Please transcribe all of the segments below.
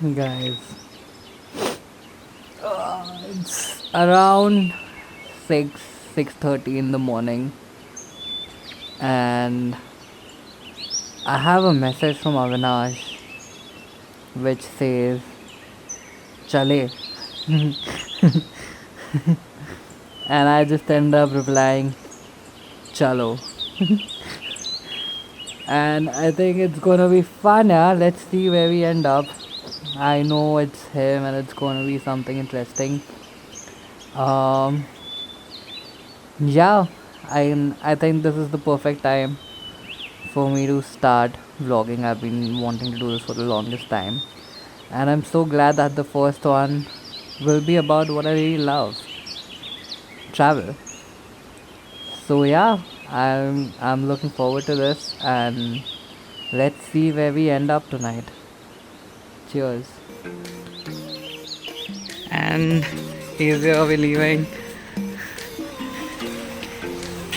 Guys, it's around 6:30 in the morning, and I have a message from Avinash which says Chale. And I just end up replying Chalo. And I think it's gonna be fun, yeah. Let's see where we end up. I know it's him and it's gonna be something interesting. Um, yeah, I think this is the perfect time for me to start vlogging. I've been wanting to do this for the longest time, and I'm so glad that the first one will be about what I really love, travel. So yeah, I'm looking forward to this, and let's see where we end up tonight. Cheers. And he's here, we're leaving.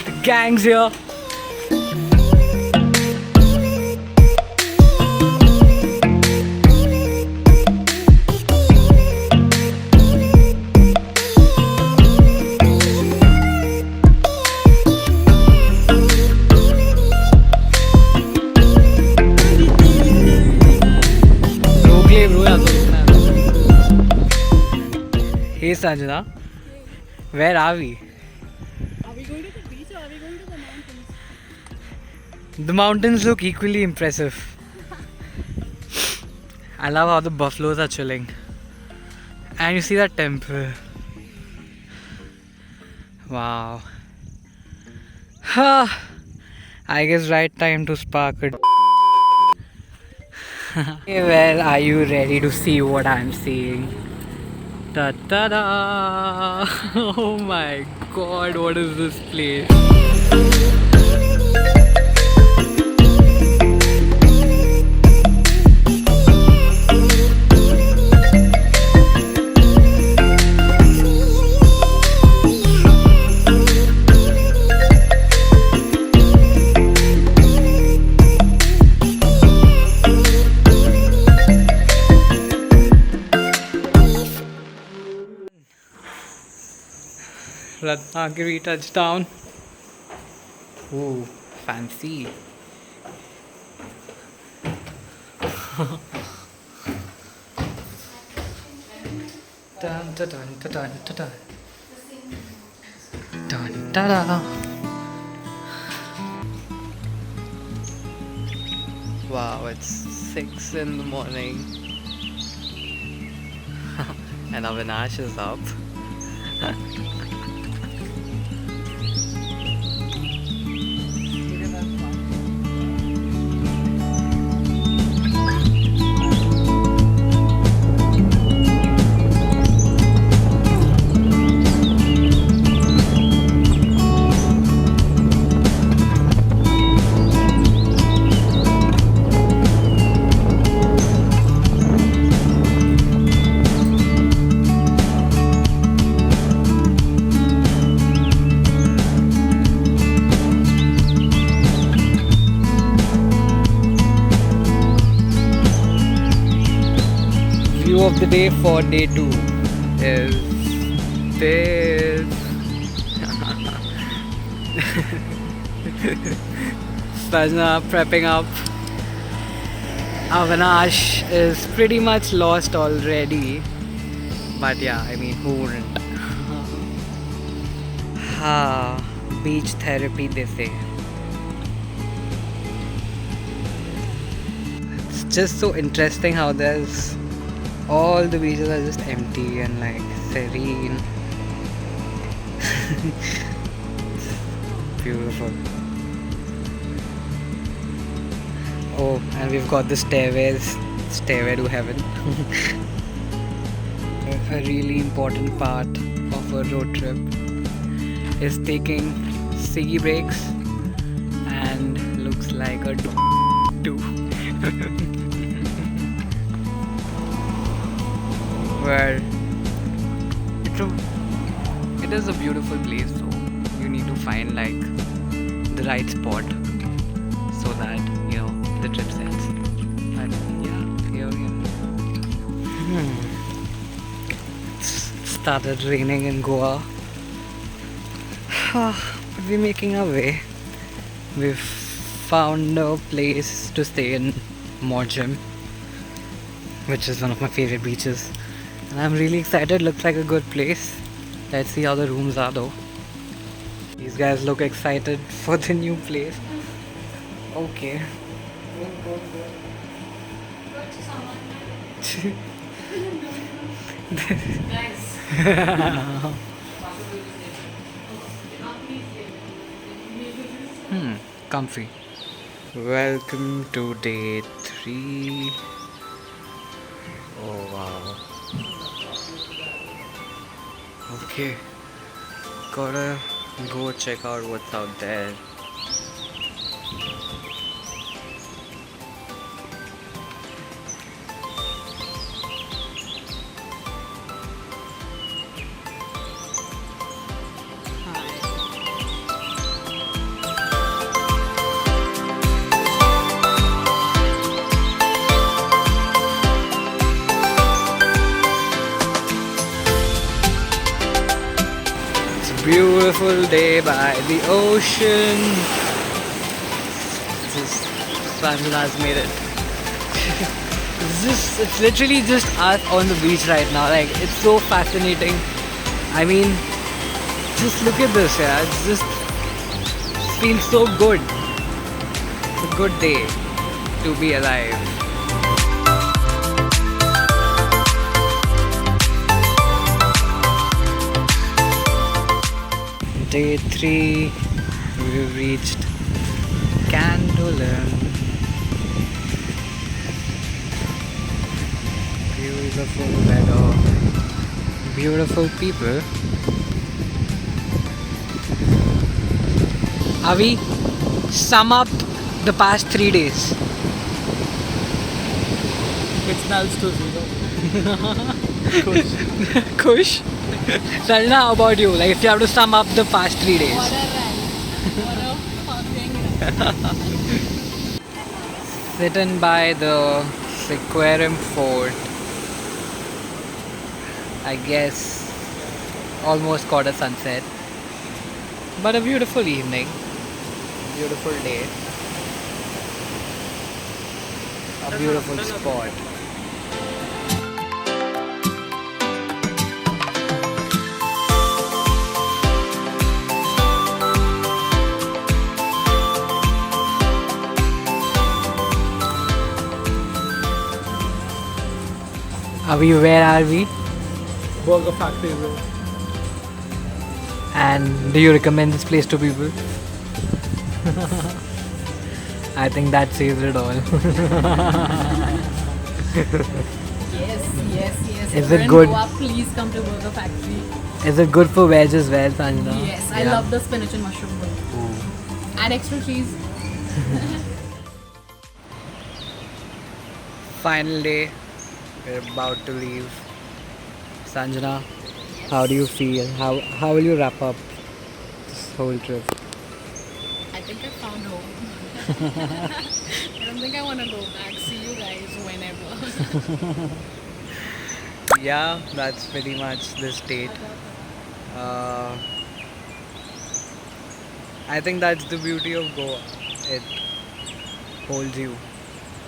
The gang's here. Hey Sanjana, where are we? Are we going to the beach or are we going to the mountains? The mountains look equally impressive. I love how the buffaloes are chilling. And you see that temple. Wow. I guess right time to spark it. Well, are you ready to see what I'm seeing? Ta ta da! Oh my god, what is this place? Ratnagiri touchdown. Ooh, fancy. Dun dun dun dun dun dun dun dun dun. Wow, it's 6 in the morning. And Avinash is up. View of the day for day 2 is this. Sajna prepping up. Avinash is pretty much lost already. But yeah, I mean, who wouldn't? Beach therapy, they say. It's just so interesting how there's all the beaches are just empty and like serene. Beautiful. Oh, and we've got the stairway to heaven. A really important part of a road trip is taking ciggy breaks, and looks like a too. Where it is a beautiful place, so you need to find like the right spot so that the trip ends. But yeah, here we are. started raining in Goa. But we're making our way. We've found a place to stay in Morjim, which is one of my favorite beaches. And I'm really excited. Looks like a good place. Let's see how the rooms are though. These guys look excited for the new place. Okay. Comfy. Welcome to day 3. Oh wow. Okay. Gotta go check out what's out there. Beautiful day by the ocean. Sanjana's made it. It's literally just us on the beach right now. Like, it's so fascinating. I mean, just look at this, yeah. It feels so good. It's a good day to be alive. Day 3, we've reached Candolan. Beautiful weather, beautiful people. Avi, sum up the past 3 days. It smells too good. Kush. Sanjana, how about you? Like, if you have to sum up the past 3 days. What a fucking Sitting by the Aquarium Fort. I guess almost caught a sunset. But a beautiful evening. Beautiful day. A beautiful spot. Where are we? burger factory, bro. And do you recommend this place to people? I think that says it all. Yes. Is If you're it in good? Goa, please come to Burger Factory. Is it good for veg as well, Sanjana? Yes, I love the spinach and mushroom bowl. Ooh. Add extra cheese. Final day. We're about to leave. Sanjana, how do you feel? How will you wrap up this whole trip? I think I found home. I don't think I want to go back. See you guys whenever. Yeah, that's pretty much the state. I think that's the beauty of Goa. It holds you,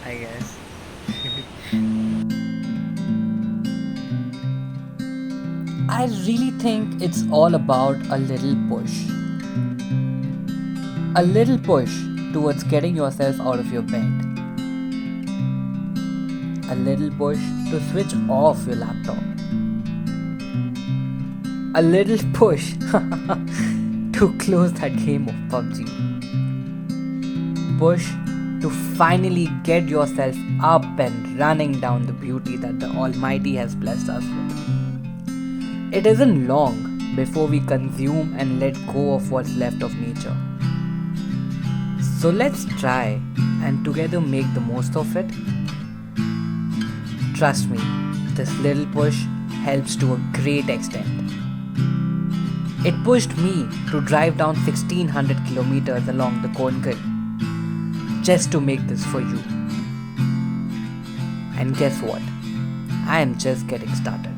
I guess. I really think it's all about a little push. A little push towards getting yourself out of your bed. A little push to switch off your laptop. A little push to close that game of PUBG. Push to finally get yourself up and running down the beauty that the Almighty has blessed us with. It isn't long before we consume and let go of what's left of nature. So let's try and together make the most of it. Trust me, this little push helps to a great extent. It pushed me to drive down 1600 kilometers along the Konkan just to make this for you. And guess what? I am just getting started.